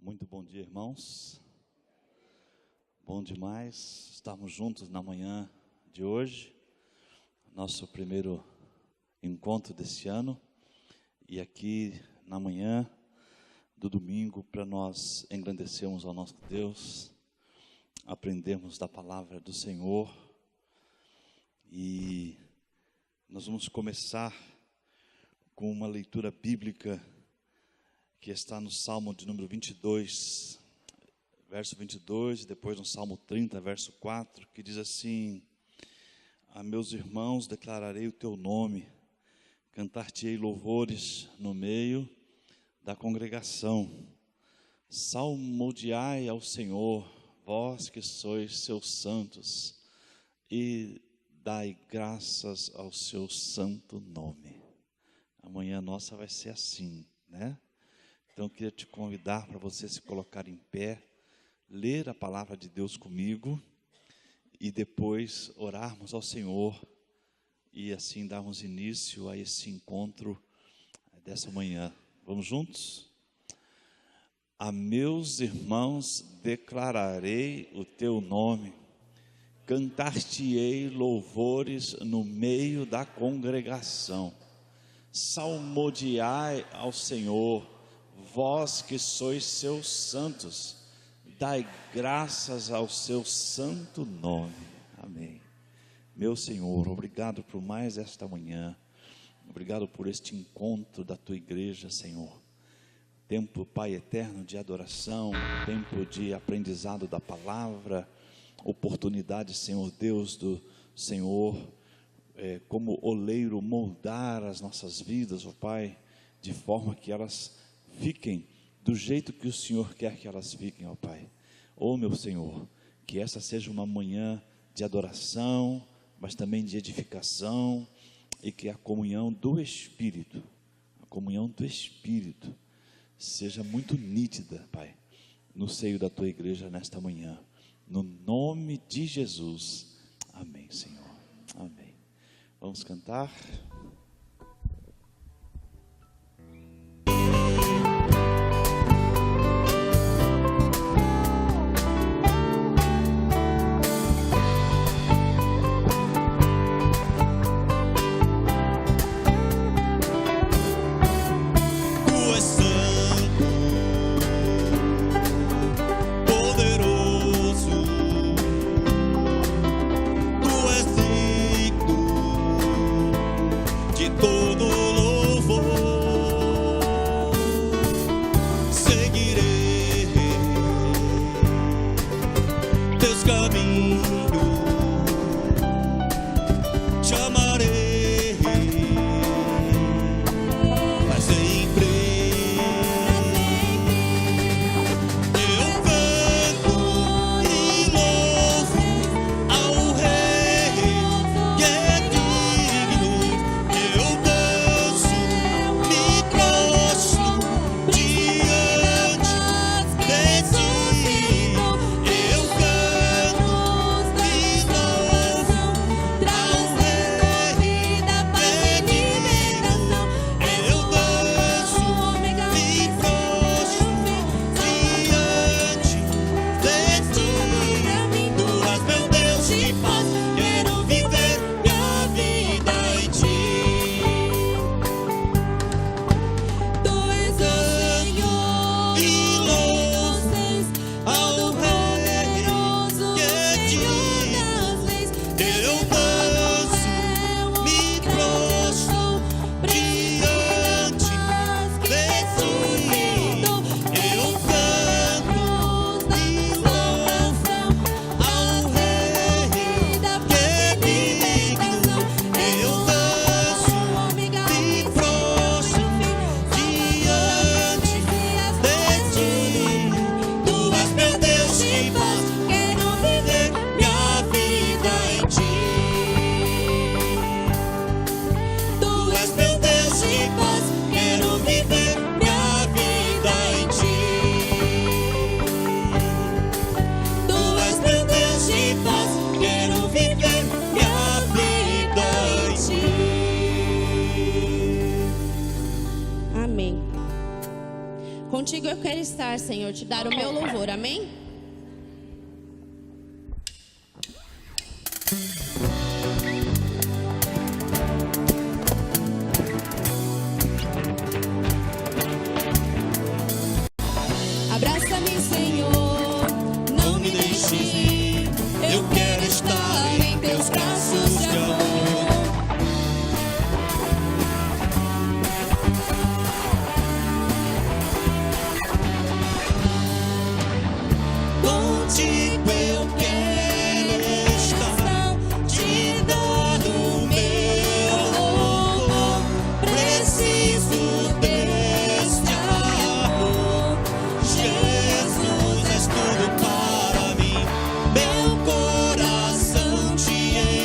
Muito bom dia, irmãos. Bom demais estarmos juntos na manhã de hoje, nosso primeiro encontro desse ano, e aqui na manhã do domingo, para nós engrandecermos ao nosso Deus, aprendermos da palavra do Senhor. E nós vamos começar com uma leitura bíblica que está no Salmo de número 22, verso 22, e depois no Salmo 30, verso 4, que diz assim: a meus irmãos declararei o teu nome, cantar-te-ei louvores no meio da congregação. Salmodiai ao Senhor, vós que sois seus santos, e dai graças ao seu santo nome. Amanhã nossa vai ser assim, né? Então eu queria te convidar para você se colocar em pé, ler a palavra de Deus comigo e depois orarmos ao Senhor e assim darmos início a esse encontro dessa manhã. Vamos juntos? A meus irmãos declararei o teu nome, cantar-te-ei louvores no meio da congregação. Salmodiai ao Senhor, vós que sois seus santos, dai graças ao seu santo nome. Amém. Meu Senhor, obrigado por mais esta manhã, obrigado por este encontro da tua igreja, Senhor. Tempo, Pai eterno, de adoração, tempo de aprendizado da palavra, oportunidade, Senhor Deus, do Senhor, como oleiro, moldar as nossas vidas, ó Pai, de forma que elas fiquem do jeito que o Senhor quer que elas fiquem, ó Pai. Ó meu Senhor, que essa seja uma manhã de adoração, mas também de edificação, e que a comunhão do Espírito seja muito nítida, Pai, no seio da tua igreja nesta manhã, no nome de Jesus. Amém, Senhor. Amém. Vamos cantar. Tu és digno Contigo eu quero estar, Senhor, te dar o meu louvor, amém? Abraça-me, Senhor, não me deixes ir. Eu quero estar em teus braços de amor. Contigo eu quero estar, te dar o meu louvor. Preciso deste amor. Jesus, és tudo para mim. Meu coração te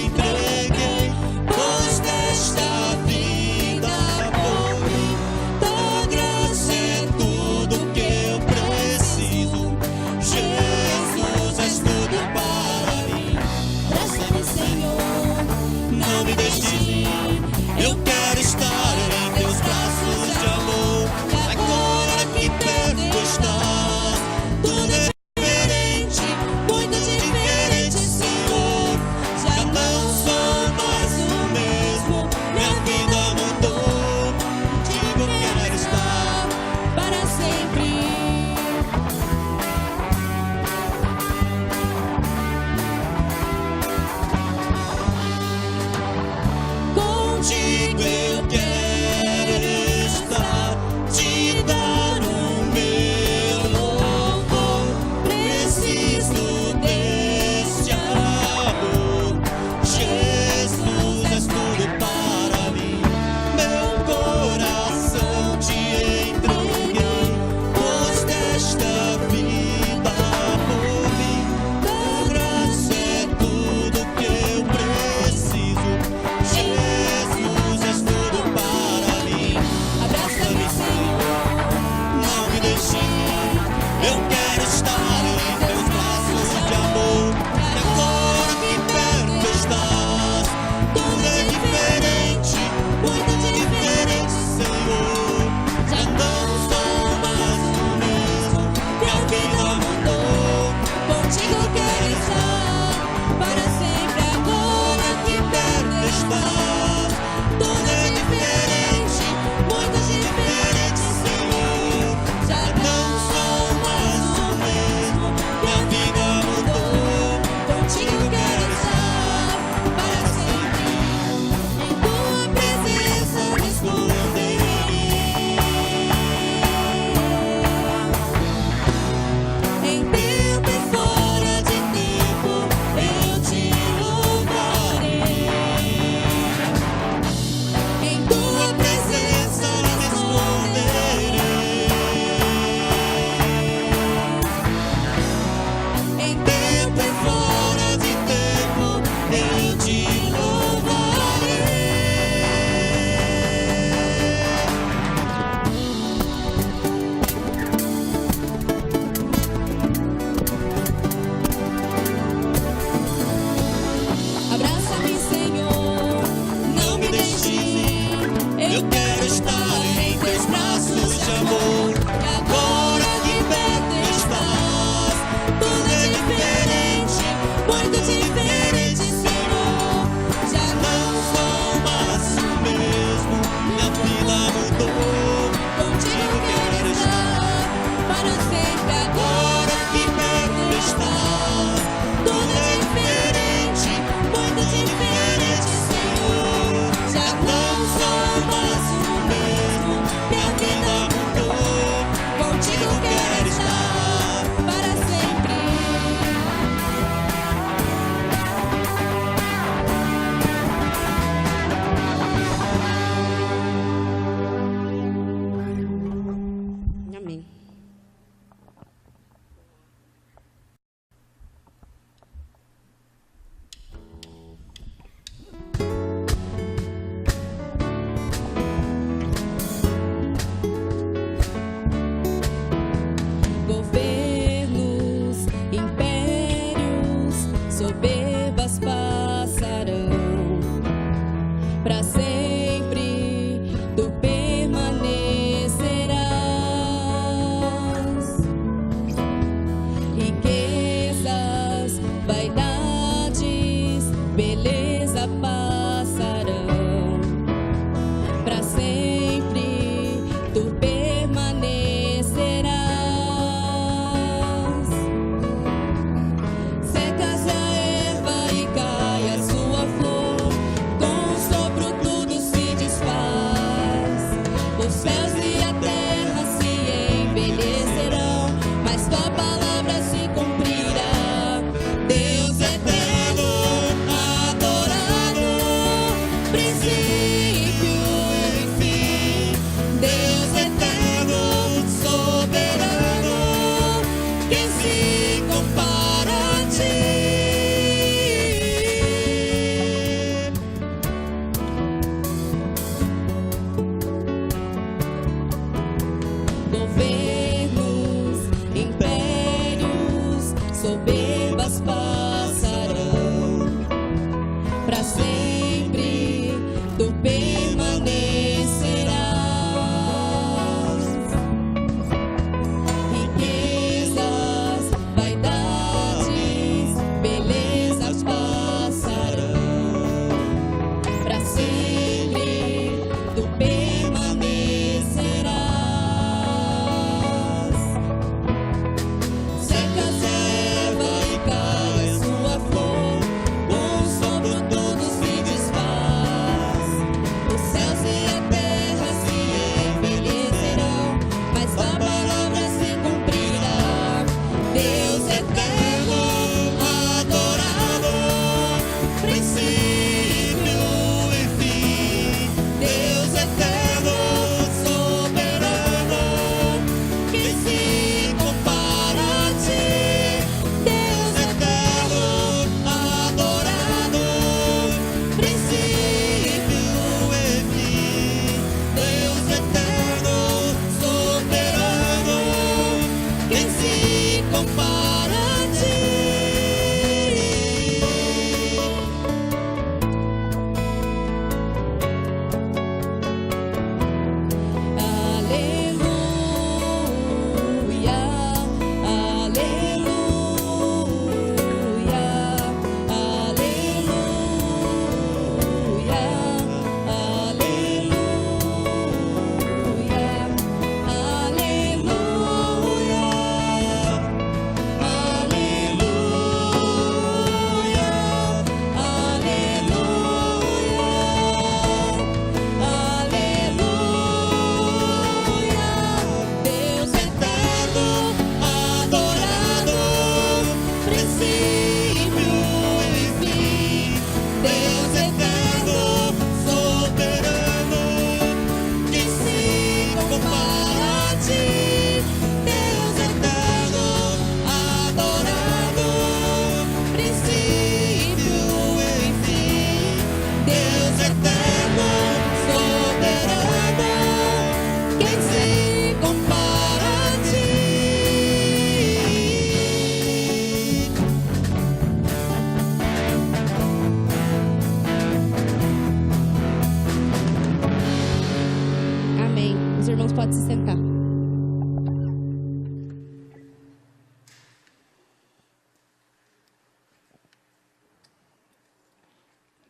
entreguei, pois desta vida por mim. Tua graça é tudo que eu preciso. Jesus, és tudo para mim. Abraça-me, Senhor, não me deixes ir. Eu quero estar em teus braços de amor. Agora que perto estás, tudo é diferente, muito diferente, Senhor. Já não sou mais o mesmo, minha vida mudou. Contigo quero estar para sempre. Contigo eu quero estar, te dar o meu louvor. Preciso deste amor. Jesus, és tudo para mim. Meu coração te entreguei, pois desta vida por mim. Tua graça é tudo que eu preciso. Jesus, és tudo para mim. Abraça-me, Senhor, não me deixes ir. Eu quero estar em teus braços de amor. E agora que perto estás, tudo é diferente, muito diferente, Senhor. Já não sou mais o mesmo, minha vida mudou. Contigo quero estar para sempre. Agora que perto estás, tudo é diferente, muito diferente, Senhor. Já não sou mais o mesmo, minha vida mudou. Contigo quero estar para sempre. Em tua presença me esconderei. Em tempo e fora de tempo eu te louvarei. Em tua presença me esconderei. Em tempo e fora de tempo eu te louvarei. Abraça-me, Senhor, não me deixes ir. Eu quero estar em teus braços de amor. E agora que perto estás, tudo é diferente, muito diferente, Senhor. Já não sou mais o mesmo, minha vida mudou. Contigo quero estar para sempre. Agora que perto estás, tudo é diferente, muito diferente, Senhor. Já não sou mais o mesmo, minha vida mudou. Contigo quero estar para sempre. Amém. Governos, impérios, soberbas passarão. Para sempre tu permanecerás.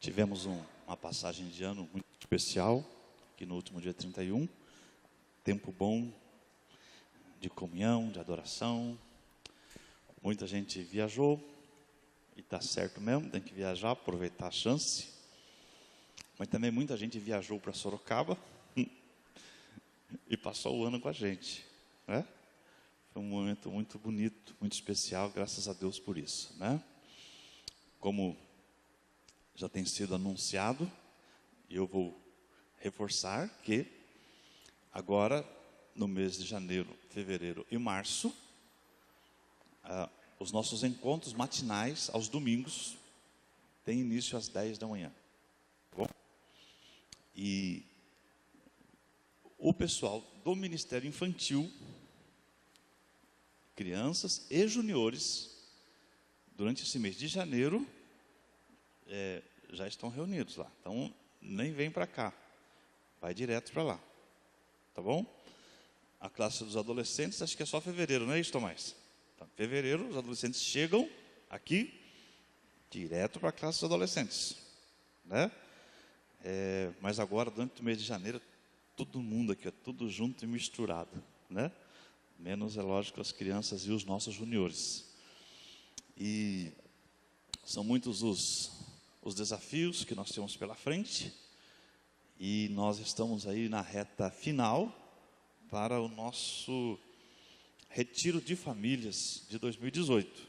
Tivemos uma passagem de ano muito especial, aqui no último dia 31, tempo bom de comunhão, de adoração. Muita gente viajou, e está certo mesmo, tem que viajar, aproveitar a chance. Mas também muita gente viajou para Sorocaba e passou o ano com a gente, né? Foi um momento muito bonito, muito especial, graças a Deus por isso, né? Como já tem sido anunciado, eu vou reforçar que agora, no mês de janeiro, fevereiro e março, os nossos encontros matinais, aos domingos, têm início às 10 da manhã. Tá bom? E o pessoal do Ministério Infantil, crianças e juniores, durante esse mês de janeiro, já estão reunidos lá. Então, nem vem para cá, vai direto para lá. Tá bom? A classe dos adolescentes, acho que é só fevereiro, não é isso, Tomás? Então, fevereiro, os adolescentes chegam aqui, direto para a classe dos adolescentes, né? Mas agora, durante o mês de janeiro, todo mundo aqui, tudo junto e misturado, né? Menos, é lógico, as crianças e os nossos juniores. E são muitos os desafios que nós temos pela frente, e nós estamos aí na reta final para o nosso retiro de famílias de 2018,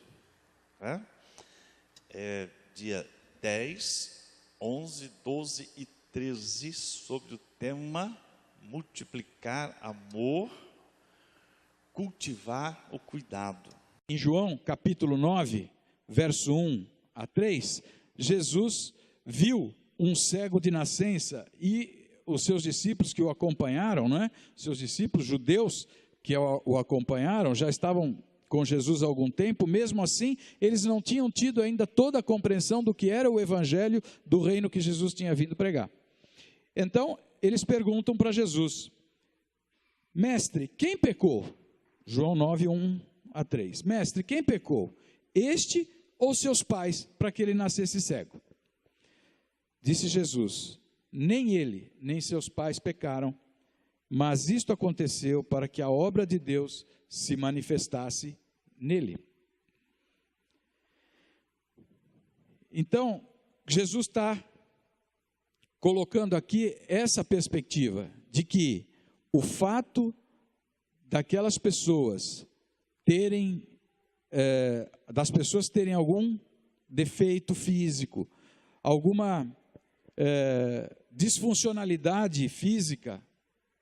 né? Dia 10, 11, 12 e 13, sobre o tema multiplicar amor, cultivar o cuidado. Em João, capítulo 9, verso 1 a 3, Jesus viu um cego de nascença e os seus discípulos que o acompanharam, né? Seus discípulos judeus que o acompanharam, já estavam com Jesus há algum tempo. Mesmo assim, eles não tinham tido ainda toda a compreensão do que era o evangelho do reino que Jesus tinha vindo pregar. Então, eles perguntam para Jesus: mestre, quem pecou? João 9, 1 a 3. Mestre, quem pecou? Este ou seus pais, para que ele nascesse cego? Disse Jesus: nem ele, nem seus pais pecaram, mas isto aconteceu para que a obra de Deus se manifestasse nele. Então, Jesus está colocando aqui essa perspectiva de que o fato daquelas pessoas terem, das pessoas terem algum defeito físico, alguma disfuncionalidade física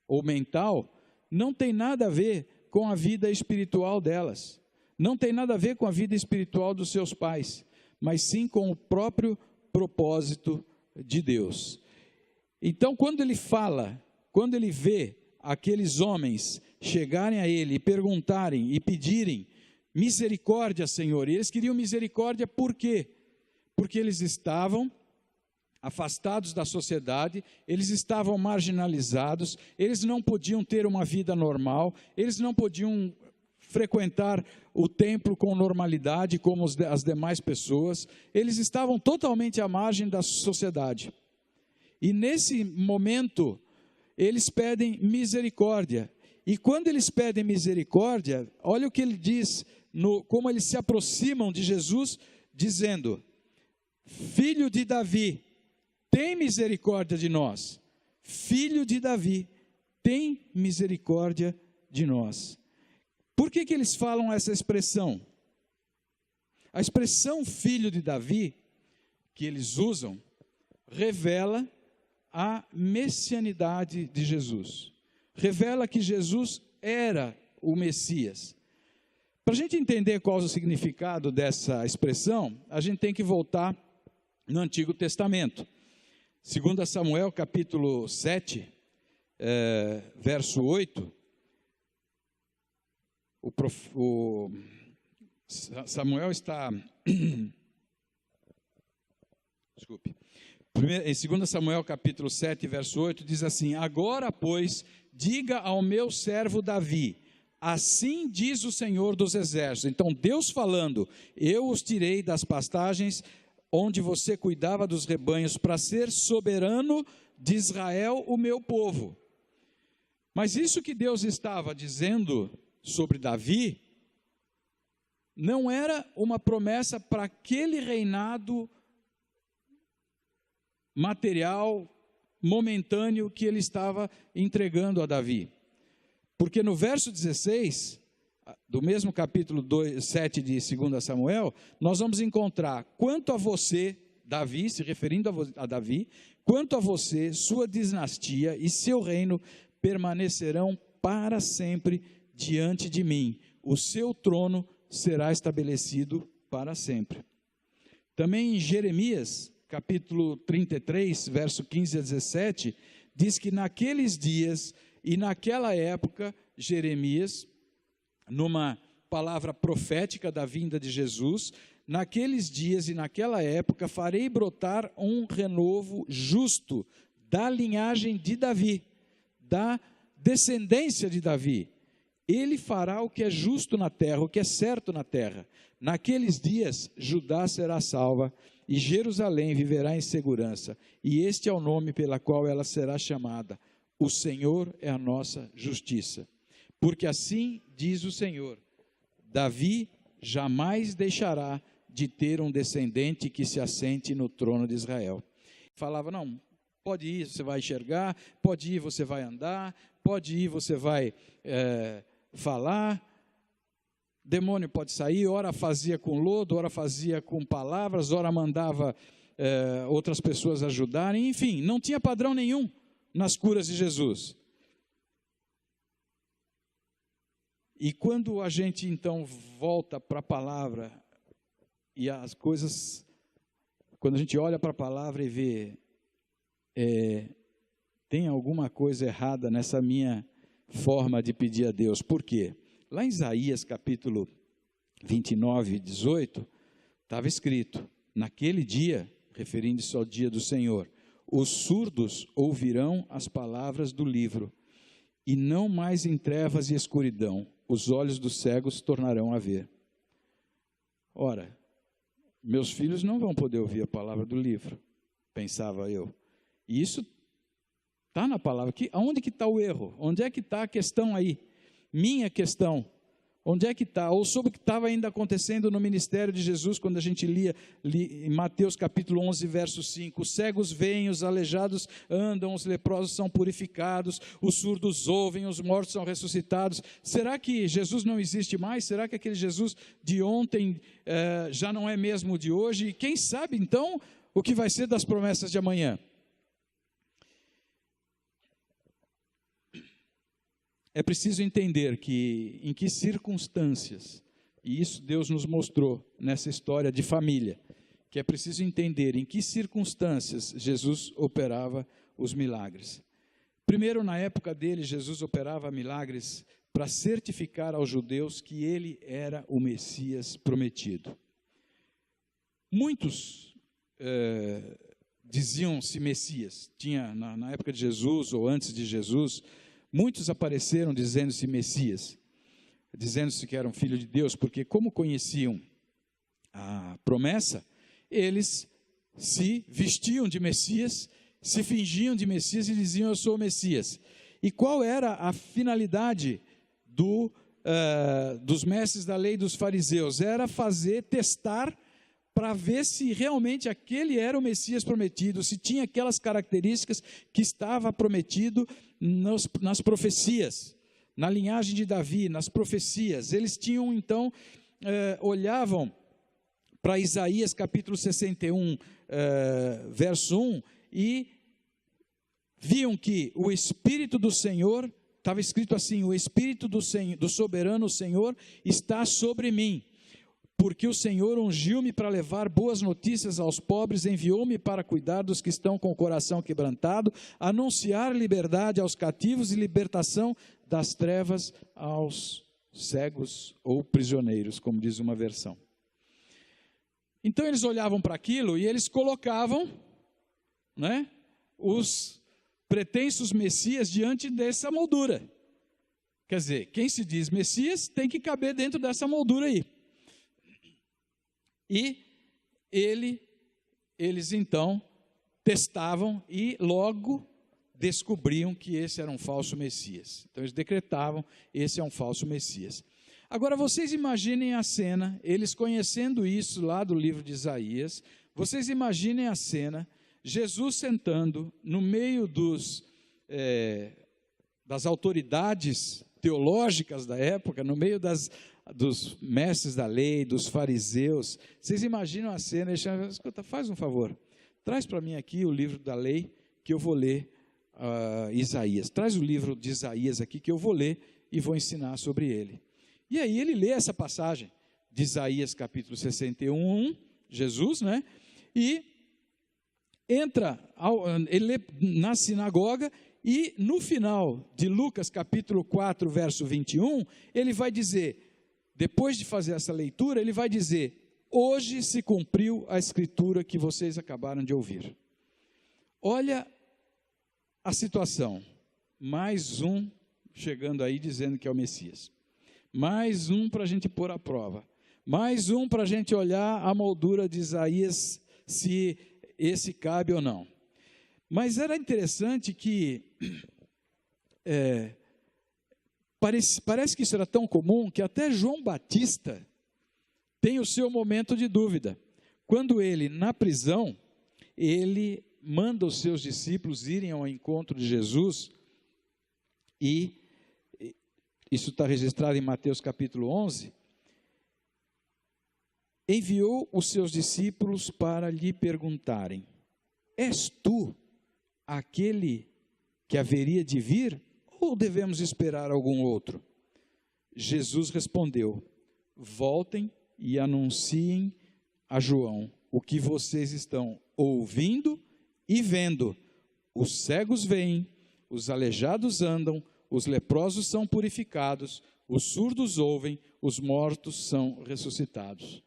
ou mental, não tem nada a ver com a vida espiritual delas, não tem nada a ver com a vida espiritual dos seus pais, mas sim com o próprio propósito de Deus. Então, quando ele fala, quando ele vê aqueles homens chegarem a ele e perguntarem e pedirem misericórdia, Senhor, e eles queriam misericórdia por quê? Porque eles estavam afastados da sociedade, eles estavam marginalizados, eles não podiam ter uma vida normal, eles não podiam frequentar o templo com normalidade como as demais pessoas, eles estavam totalmente à margem da sociedade. E nesse momento, eles pedem misericórdia. E quando eles pedem misericórdia, olha o que ele diz, como eles se aproximam de Jesus, dizendo: filho de Davi, tem misericórdia de nós. Filho de Davi, tem misericórdia de nós. Por que eles falam essa expressão? A expressão filho de Davi, que eles usam, revela a messianidade de Jesus. Revela que Jesus era o Messias. Para a gente entender qual é o significado dessa expressão, a gente tem que voltar no Antigo Testamento. 2 Samuel, capítulo 7, verso 8, Samuel está... Desculpe. Em 2 Samuel, capítulo 7, verso 8, diz assim: agora, pois, diga ao meu servo Davi, assim diz o Senhor dos Exércitos. Então, Deus falando: eu os tirei das pastagens onde você cuidava dos rebanhos, para ser soberano de Israel, o meu povo. Mas isso que Deus estava dizendo sobre Davi, não era uma promessa para aquele reinado material, momentâneo, que ele estava entregando a Davi. Porque no verso 16, do mesmo capítulo 7 de 2 Samuel, nós vamos encontrar: quanto a você, Davi, se referindo a Davi, quanto a você, sua dinastia e seu reino permanecerão para sempre diante de mim. O seu trono será estabelecido para sempre. Também em Jeremias, capítulo 33, verso 15 a 17, diz que naqueles dias e naquela época, Jeremias, numa palavra profética da vinda de Jesus, naqueles dias e naquela época farei brotar um renovo justo da linhagem de Davi, da descendência de Davi. Ele fará o que é justo na terra, o que é certo na terra. Naqueles dias, Judá será salva e Jerusalém viverá em segurança. E este é o nome pela qual ela será chamada: o Senhor é a nossa justiça. Porque assim diz o Senhor: Davi jamais deixará de ter um descendente que se assente no trono de Israel. Falava: não, pode ir, você vai enxergar, pode ir, você vai andar, pode ir, você vai falar, demônio pode sair. Ora fazia com lodo, ora fazia com palavras, ora mandava outras pessoas ajudarem, enfim, não tinha padrão nenhum nas curas de Jesus. E quando a gente então volta para a palavra, e as coisas, quando a gente olha para a palavra e vê, tem alguma coisa errada nessa minha forma de pedir a Deus. Por quê? Lá em Isaías capítulo 29, 18, estava escrito: naquele dia, referindo-se ao dia do Senhor, os surdos ouvirão as palavras do livro, e não mais em trevas e escuridão, os olhos dos cegos tornarão a ver. Ora, meus filhos não vão poder ouvir a palavra do livro, pensava eu. E isso está na palavra. Onde que está o erro? Onde é que está a questão aí? Minha questão. Onde é que está? Ou sobre o que estava ainda acontecendo no ministério de Jesus, quando a gente lia em Mateus capítulo 11, verso 5. Os cegos veem, os aleijados andam, os leprosos são purificados, os surdos ouvem, os mortos são ressuscitados. Será que Jesus não existe mais? Será que aquele Jesus de ontem já não é mesmo o de hoje? E quem sabe então o que vai ser das promessas de amanhã? É preciso entender que em que circunstâncias, e isso Deus nos mostrou nessa história de família, que é preciso entender em que circunstâncias Jesus operava os milagres. Primeiro, na época dele, Jesus operava milagres para certificar aos judeus que ele era o Messias prometido. Muitos diziam-se Messias. Tinha, na época de Jesus ou antes de Jesus, muitos apareceram dizendo-se Messias, dizendo-se que eram filho de Deus, porque como conheciam a promessa, eles se vestiam de Messias, se fingiam de Messias e diziam: eu sou o Messias. E qual era a finalidade dos mestres da lei, dos fariseus? Era testar para ver se realmente aquele era o Messias prometido, se tinha aquelas características que estava prometido nas profecias, na linhagem de Davi, nas profecias. Eles tinham então, olhavam para Isaías capítulo 61, verso 1, e viam que o Espírito do Senhor, estava escrito assim: o Espírito do soberano Senhor está sobre mim, porque o Senhor ungiu-me para levar boas notícias aos pobres, enviou-me para cuidar dos que estão com o coração quebrantado, anunciar liberdade aos cativos e libertação das trevas aos cegos ou prisioneiros, como diz uma versão. Então eles olhavam para aquilo e eles colocavam, né, os pretensos Messias diante dessa moldura. Quer dizer, quem se diz Messias tem que caber dentro dessa moldura aí. E ele eles então testavam e logo descobriam que esse era um falso Messias. Então eles decretavam, esse é um falso Messias. Agora vocês imaginem a cena, eles conhecendo isso lá do livro de Isaías, vocês imaginem a cena, Jesus sentando no meio das autoridades teológicas da época, no meio dos mestres da lei, dos fariseus. Vocês imaginam a cena, eles chamam, escuta, faz um favor, traz para mim aqui o livro da lei, que eu vou ler Isaías. Traz o livro de Isaías aqui, que eu vou ler e vou ensinar sobre ele. E aí ele lê essa passagem de Isaías capítulo 61, Jesus, né? E ele lê na sinagoga, e no final de Lucas capítulo 4, verso 21, ele vai dizer, depois de fazer essa leitura, ele vai dizer, hoje se cumpriu a escritura que vocês acabaram de ouvir. Olha a situação, mais um chegando aí dizendo que é o Messias, mais um para a gente pôr à prova, mais um para a gente olhar a moldura de Isaías, se esse cabe ou não. Mas era interessante que, parece que isso era tão comum, que até João Batista tem o seu momento de dúvida. Quando ele, na prisão, ele manda os seus discípulos irem ao encontro de Jesus, e isso está registrado em Mateus capítulo 11, enviou os seus discípulos para lhe perguntarem, és tu aquele que haveria de vir, ou devemos esperar algum outro? Jesus respondeu, voltem e anunciem a João o que vocês estão ouvindo e vendo. Os cegos veem, os aleijados andam, os leprosos são purificados, os surdos ouvem, os mortos são ressuscitados.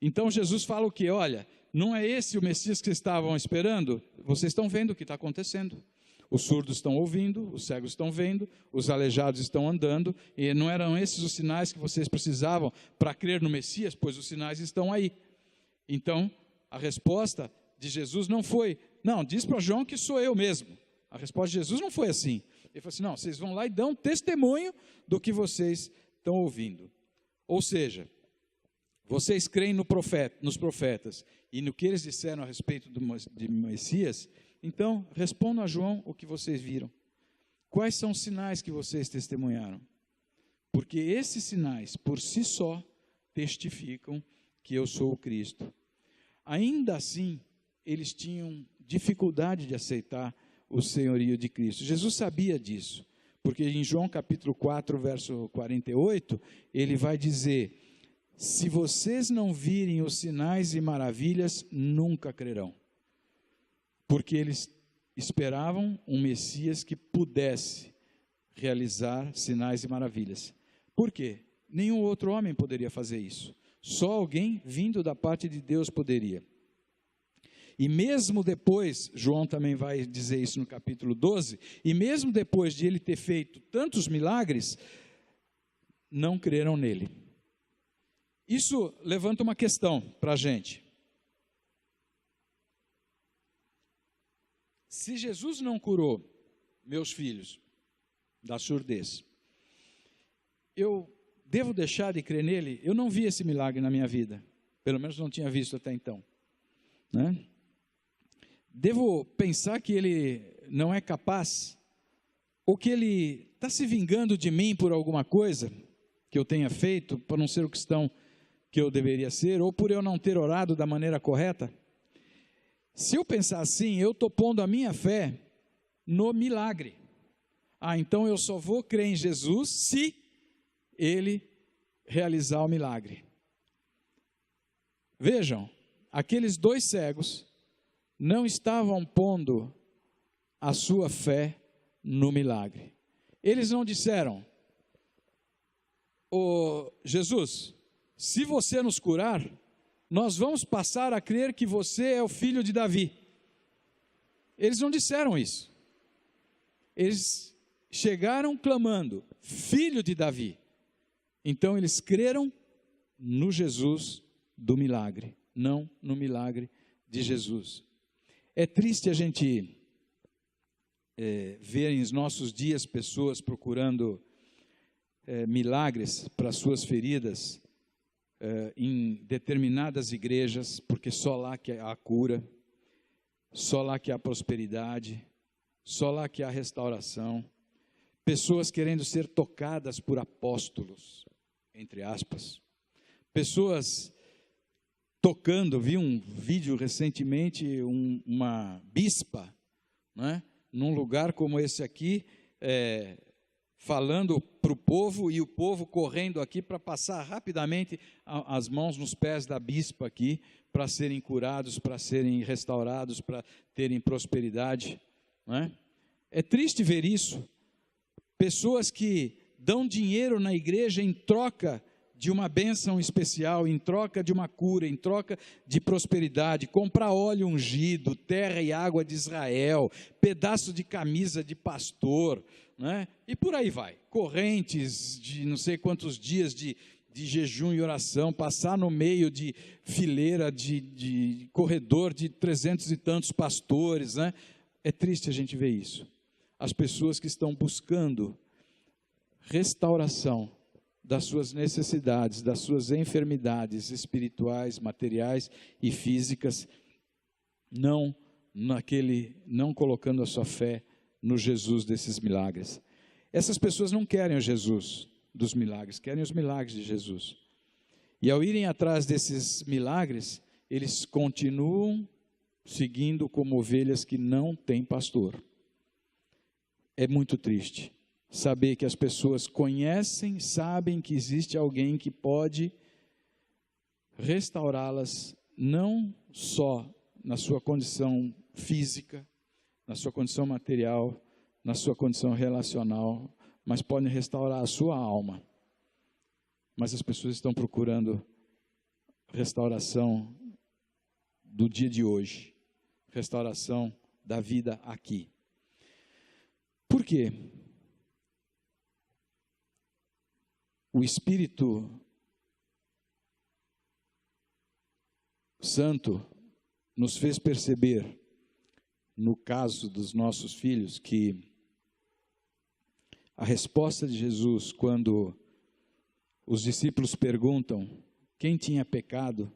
Então Jesus fala o quê? Olha, não é esse o Messias que vocês estavam esperando? Vocês estão vendo o que está acontecendo. Os surdos estão ouvindo, os cegos estão vendo, os aleijados estão andando, e não eram esses os sinais que vocês precisavam para crer no Messias? Pois os sinais estão aí. Então, a resposta de Jesus não foi, não, diz para João que sou eu mesmo. A resposta de Jesus não foi assim. Ele falou assim, não, vocês vão lá e dão testemunho do que vocês estão ouvindo. Ou seja, vocês creem nos profetas e no que eles disseram a respeito de Messias, então respondam a João o que vocês viram. Quais são os sinais que vocês testemunharam? Porque esses sinais, por si só, testificam que eu sou o Cristo. Ainda assim, eles tinham dificuldade de aceitar o senhorio de Cristo. Jesus sabia disso, porque em João capítulo 4, verso 48, ele vai dizer, se vocês não virem os sinais e maravilhas, nunca crerão. Porque eles esperavam um Messias que pudesse realizar sinais e maravilhas. Por quê? Nenhum outro homem poderia fazer isso. Só alguém vindo da parte de Deus poderia. E mesmo depois, João também vai dizer isso no capítulo 12, e mesmo depois de ele ter feito tantos milagres, não creram nele. Isso levanta uma questão para a gente. Se Jesus não curou meus filhos da surdez, eu devo deixar de crer nele? Eu não vi esse milagre na minha vida, pelo menos não tinha visto até então, né? Devo pensar que ele não é capaz, ou que ele está se vingando de mim por alguma coisa que eu tenha feito, por não ser o cristão que eu deveria ser, ou por eu não ter orado da maneira correta? Se eu pensar assim, eu estou pondo a minha fé no milagre. Então eu só vou crer em Jesus se ele realizar o milagre. Vejam, aqueles dois cegos não estavam pondo a sua fé no milagre. Eles não disseram, Jesus, se você nos curar, nós vamos passar a crer que você é o filho de Davi. Eles não disseram isso. Eles chegaram clamando, filho de Davi. Então eles creram no Jesus do milagre, não no milagre de Jesus. É triste a gente ver em nossos dias pessoas procurando milagres para suas feridas em determinadas igrejas, porque só lá que há cura, só lá que há prosperidade, só lá que há restauração. Pessoas querendo ser tocadas por apóstolos, entre aspas. Pessoas tocando, vi um vídeo recentemente, uma bispa, né, num lugar como esse aqui, falando para o povo, e o povo correndo aqui para passar rapidamente as mãos nos pés da bispa aqui, para serem curados, para serem restaurados, para terem prosperidade. Não é? É triste ver isso. Pessoas que dão dinheiro na igreja em troca de uma bênção especial, em troca de uma cura, em troca de prosperidade, comprar óleo ungido, terra e água de Israel, pedaço de camisa de pastor, né? E por aí vai, correntes de não sei quantos dias de jejum e oração, passar no meio de fileira, de corredor de 300 e tantos pastores, né? É triste a gente ver isso. As pessoas que estão buscando restauração das suas necessidades, das suas enfermidades espirituais, materiais e físicas, não colocando a sua fé no Jesus desses milagres. Essas pessoas não querem o Jesus dos milagres, querem os milagres de Jesus. E ao irem atrás desses milagres, eles continuam seguindo como ovelhas que não têm pastor. É muito triste saber que as pessoas conhecem, sabem que existe alguém que pode restaurá-las, não só na sua condição física, na sua condição material, na sua condição relacional, mas pode restaurar a sua alma. Mas as pessoas estão procurando restauração do dia de hoje, restauração da vida aqui. Por quê? O Espírito Santo nos fez perceber, no caso dos nossos filhos, que a resposta de Jesus, quando os discípulos perguntam quem tinha pecado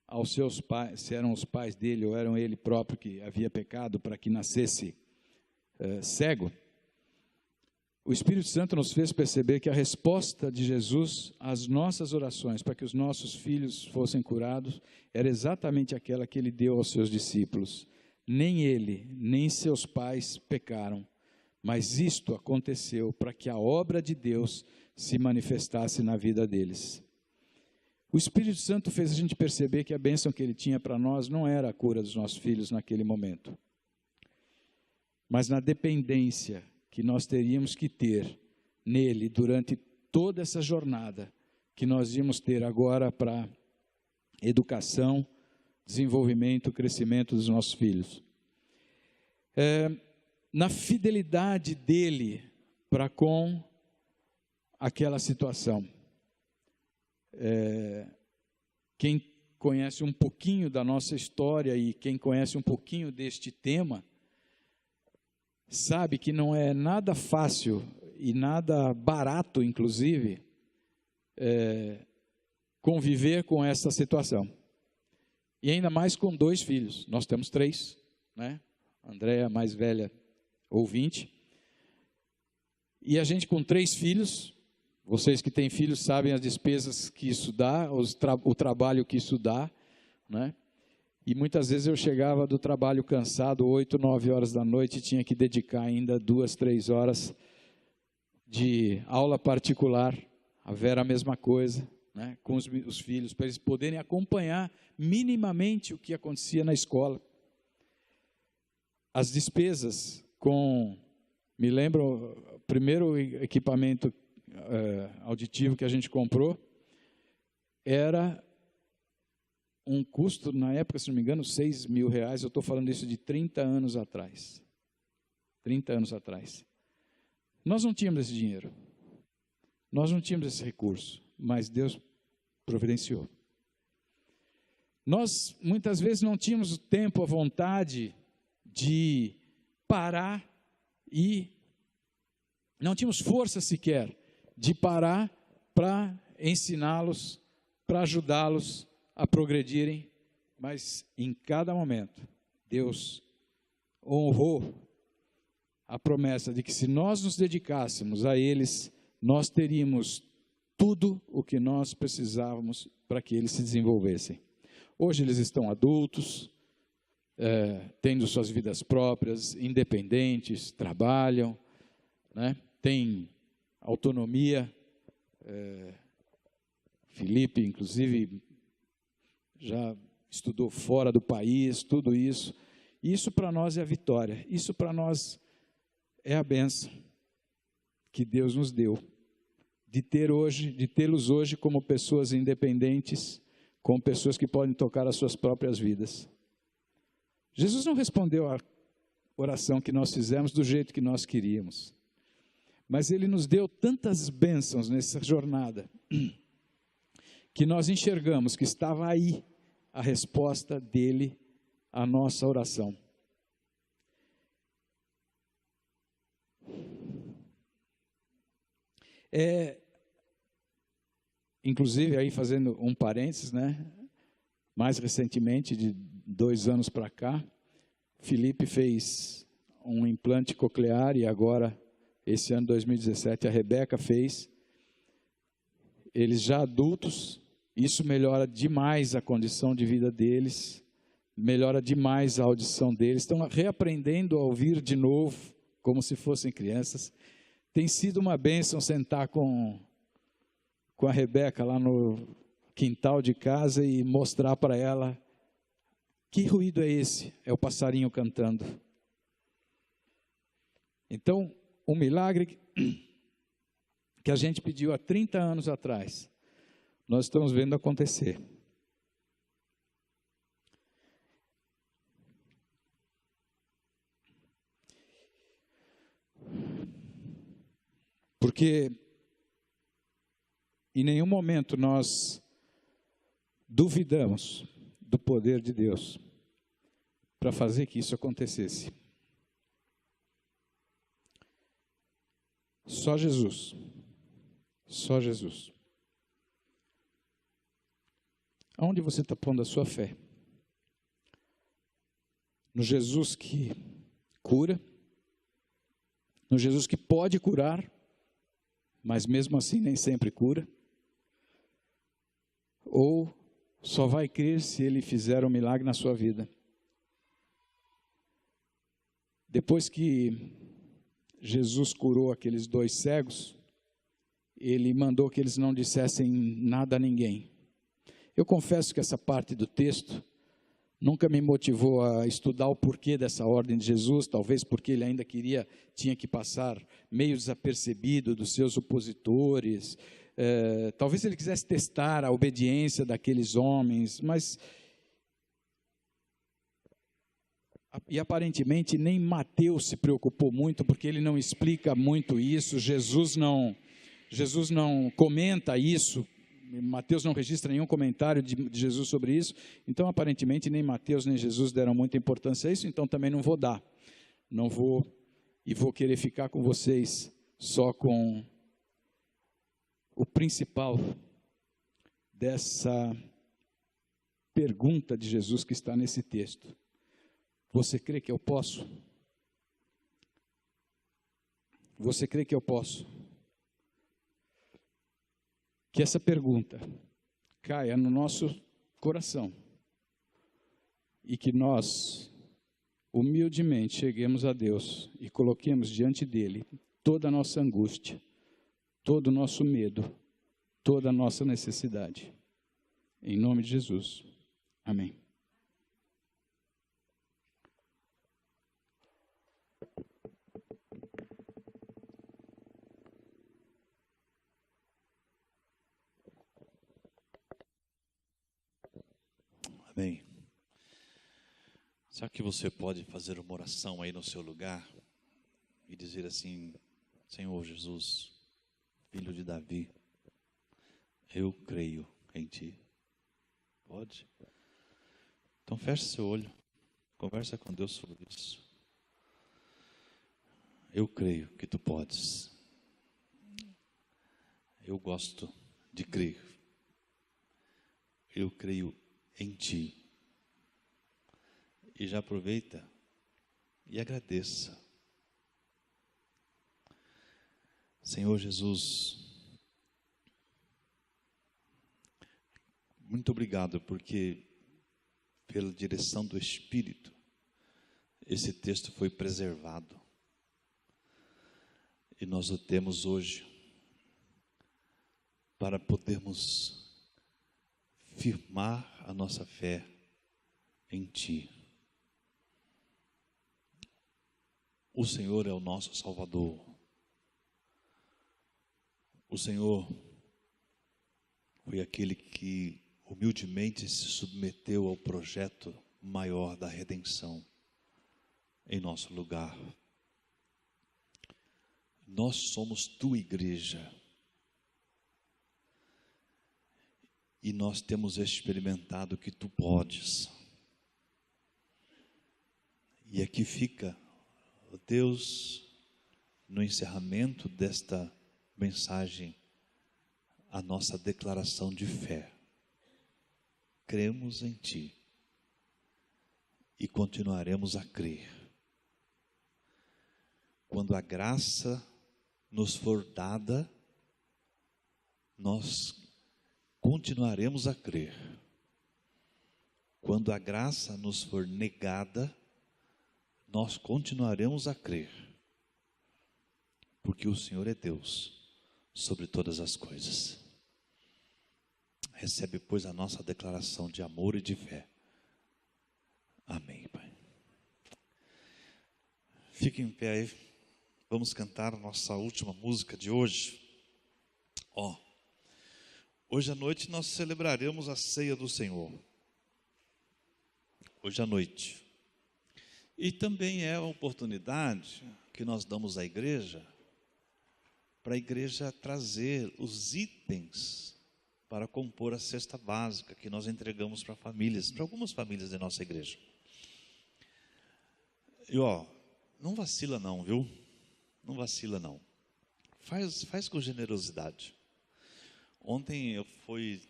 aos seus pais, se eram os pais dele ou eram ele próprio que havia pecado para que nascesse cego, o Espírito Santo nos fez perceber que a resposta de Jesus às nossas orações, para que os nossos filhos fossem curados, era exatamente aquela que ele deu aos seus discípulos. Nem ele, nem seus pais pecaram, mas isto aconteceu para que a obra de Deus se manifestasse na vida deles. O Espírito Santo fez a gente perceber que a bênção que ele tinha para nós não era a cura dos nossos filhos naquele momento, mas na dependência que nós teríamos que ter nele durante toda essa jornada que nós íamos ter agora para educação, desenvolvimento, crescimento dos nossos filhos. Na fidelidade dele para com aquela situação. Quem conhece um pouquinho da nossa história e quem conhece um pouquinho deste tema, sabe que não é nada fácil e nada barato, inclusive, conviver com essa situação. E ainda mais com 2 filhos. Nós temos 3, né? Andréia, mais velha, ouvinte. E a gente com 3 filhos, vocês que têm filhos sabem as despesas que isso dá, o trabalho que isso dá, né? E muitas vezes eu chegava do trabalho cansado, 8, 9 horas da noite, e tinha que dedicar ainda 2, 3 horas de aula particular. A Vera a mesma coisa, né, com os filhos, para eles poderem acompanhar minimamente o que acontecia na escola. As despesas me lembro, o primeiro equipamento auditivo que a gente comprou era um custo, na época, se não me engano, R$6.000. Eu estou falando isso de 30 anos atrás. 30 anos atrás. Nós não tínhamos esse dinheiro. Nós não tínhamos esse recurso, mas Deus providenciou. Nós, muitas vezes, não tínhamos tempo, a vontade de parar e não tínhamos força sequer de parar para ensiná-los, para ajudá-los a progredirem, mas em cada momento, Deus honrou a promessa de que se nós nos dedicássemos a eles, nós teríamos tudo o que nós precisávamos para que eles se desenvolvessem. Hoje eles estão adultos, tendo suas vidas próprias, independentes, trabalham, né? Têm autonomia. Felipe, inclusive, já estudou fora do país, tudo isso. Isso para nós é a vitória, isso para nós é a bênção que Deus nos deu, de tê-los hoje como pessoas independentes, como pessoas que podem tocar as suas próprias vidas. Jesus não respondeu à oração que nós fizemos do jeito que nós queríamos, mas Ele nos deu tantas bênçãos nessa jornada, que nós enxergamos que estava aí a resposta dEle à nossa oração. Inclusive, aí fazendo um parênteses, né? Mais recentemente, de 2 anos para cá, Felipe fez um implante coclear e agora, esse ano 2017, a Rebeca fez. Eles já adultos, isso melhora demais a condição de vida deles, melhora demais a audição deles, estão reaprendendo a ouvir de novo, como se fossem crianças. Tem sido uma bênção sentar com a Rebeca lá no quintal de casa e mostrar para ela que ruído é esse? É o passarinho cantando. Então, um milagre que a gente pediu há 30 anos atrás, nós estamos vendo acontecer. Porque em nenhum momento nós duvidamos do poder de Deus para fazer que isso acontecesse. Só Jesus. Só Jesus. Aonde você está pondo a sua fé? No Jesus que cura? No Jesus que pode curar, mas mesmo assim nem sempre cura? Ou só vai crer se Ele fizer um milagre na sua vida? Depois que Jesus curou aqueles 2 cegos, Ele mandou que eles não dissessem nada a ninguém. Eu confesso que essa parte do texto nunca me motivou a estudar o porquê dessa ordem de Jesus, talvez porque Ele ainda tinha que passar meio desapercebido dos seus opositores, talvez Ele quisesse testar a obediência daqueles homens, mas aparentemente nem Mateus se preocupou muito, porque ele não explica muito isso, Jesus não comenta isso, Mateus não registra nenhum comentário de Jesus sobre isso, então aparentemente nem Mateus nem Jesus deram muita importância a isso, então também não vou dar, e vou querer ficar com vocês só com o principal dessa pergunta de Jesus que está nesse texto. Você crê que eu posso? Você crê que eu posso? Que essa pergunta caia no nosso coração e que nós, humildemente, cheguemos a Deus e coloquemos diante dEle toda a nossa angústia, todo o nosso medo, toda a nossa necessidade. Em nome de Jesus. Amém. Amém. Será que você pode fazer uma oração aí no seu lugar e dizer assim: Senhor Jesus, Filho de Davi, eu creio em Ti. Pode? Então feche seu olho, conversa com Deus sobre isso. Eu creio que tu podes. Eu gosto de crer. Eu creio em ti. E já aproveita e agradeça. Senhor Jesus, muito obrigado porque pela direção do Espírito esse texto foi preservado. E nós o temos hoje para podermos firmar a nossa fé em ti. O Senhor é o nosso Salvador. O Senhor foi aquele que humildemente se submeteu ao projeto maior da redenção em nosso lugar. Nós somos tua igreja. E nós temos experimentado que tu podes. E aqui fica, Deus, no encerramento desta mensagem, a nossa declaração de fé. Cremos em ti e continuaremos a crer. Quando a graça nos for dada, nós continuaremos a crer. Quando a graça nos for negada, nós continuaremos a crer. Porque o Senhor é Deus sobre todas as coisas. Recebe, pois, a nossa declaração de amor e de fé. Amém, Pai. Fique em pé aí. Vamos cantar a nossa última música de hoje. Hoje à noite nós celebraremos a ceia do Senhor. Hoje à noite. E também é a oportunidade que nós damos à igreja, para a igreja trazer os itens para compor a cesta básica que nós entregamos para famílias, para algumas famílias da nossa igreja. E não vacila não, viu? Não vacila não. Faz com generosidade. Ontem eu fui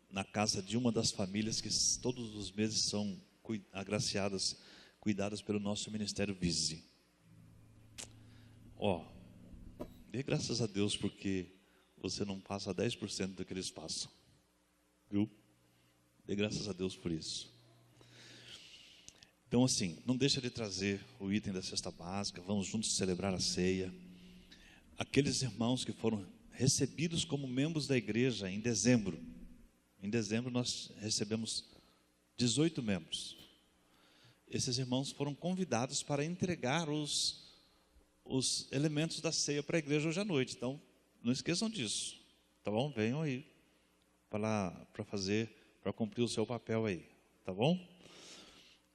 na casa de uma das famílias que todos os meses são agraciadas, cuidadas pelo nosso Ministério Vise. Dê graças a Deus porque você não passa 10% do que eles passam. Viu? Dê graças a Deus por isso. Então assim, não deixa de trazer o item da cesta básica, vamos juntos celebrar a ceia. Aqueles irmãos que foram recebidos como membros da igreja em dezembro. Em dezembro nós recebemos 18 membros. Esses irmãos foram convidados para entregar os elementos da ceia para a igreja hoje à noite. Então, não esqueçam disso. Tá bom? Venham aí para cumprir o seu papel aí. Tá bom?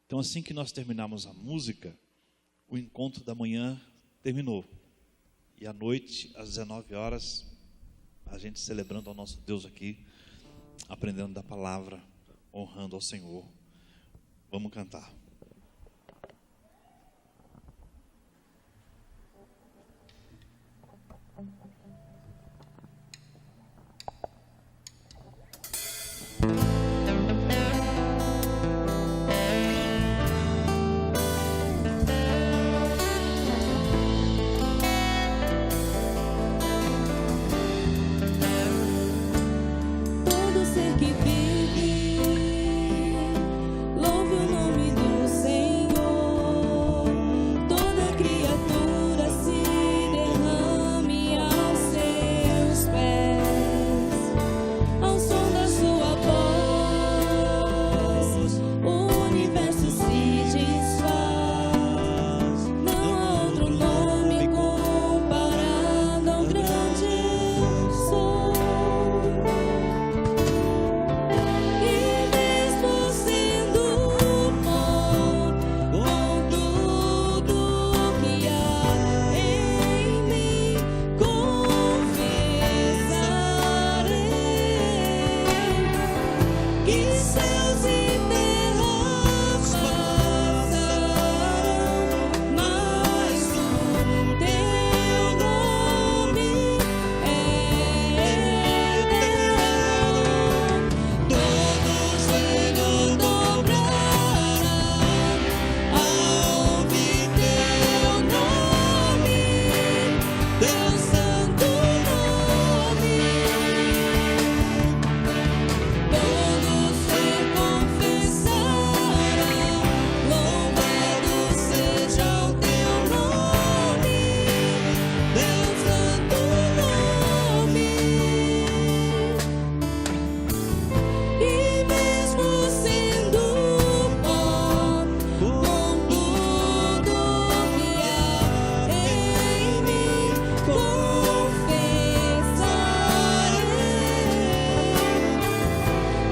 Então, assim que nós terminarmos a música, o encontro da manhã terminou. E à noite, às 19 horas, a gente celebrando ao nosso Deus aqui, aprendendo da palavra, honrando ao Senhor. Vamos cantar.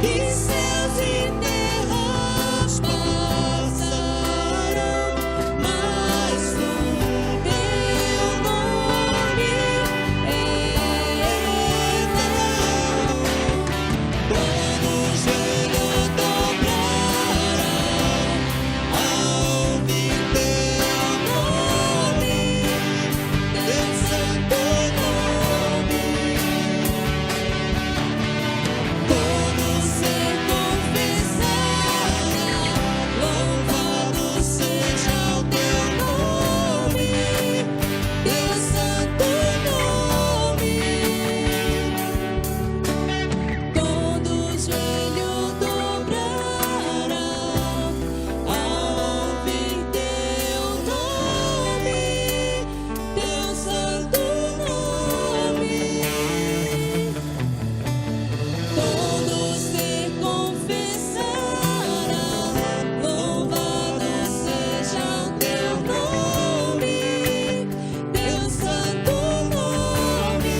e céus e terras passarão, mas o teu nome é eterno. Todo joelho dobrará ao ouvir teu nome, teu santo nome. Todo ser confessará, louvado seja o teu nome, teu santo nome. Todo joelho dobrará ao ouvir teu nome, teu santo nome. Todo ser confessará, louvado seja o teu nome, teu santo nome.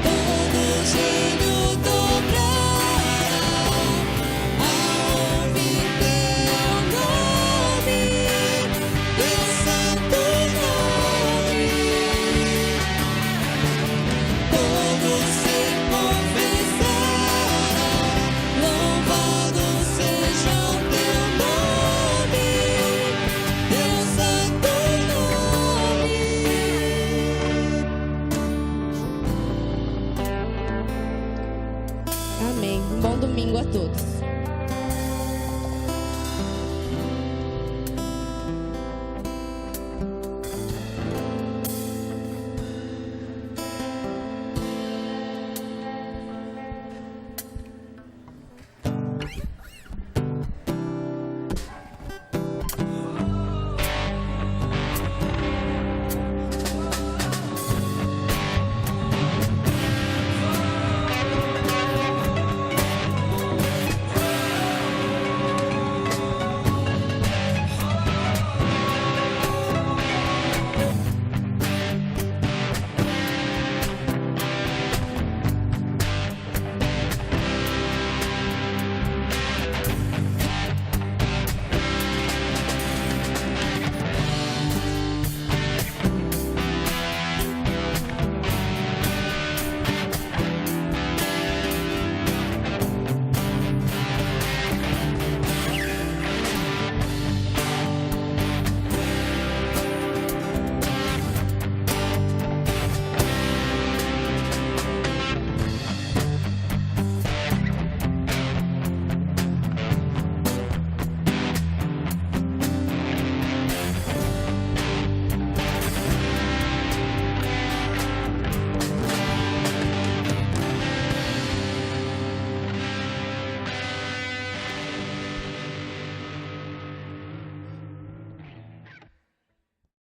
Todo joelho dobrará ao ouvir teu nome, teu santo nome. Todo ser confessará, louvado seja o teu nome, teu santo nome. Amém. Bom domingo a todos.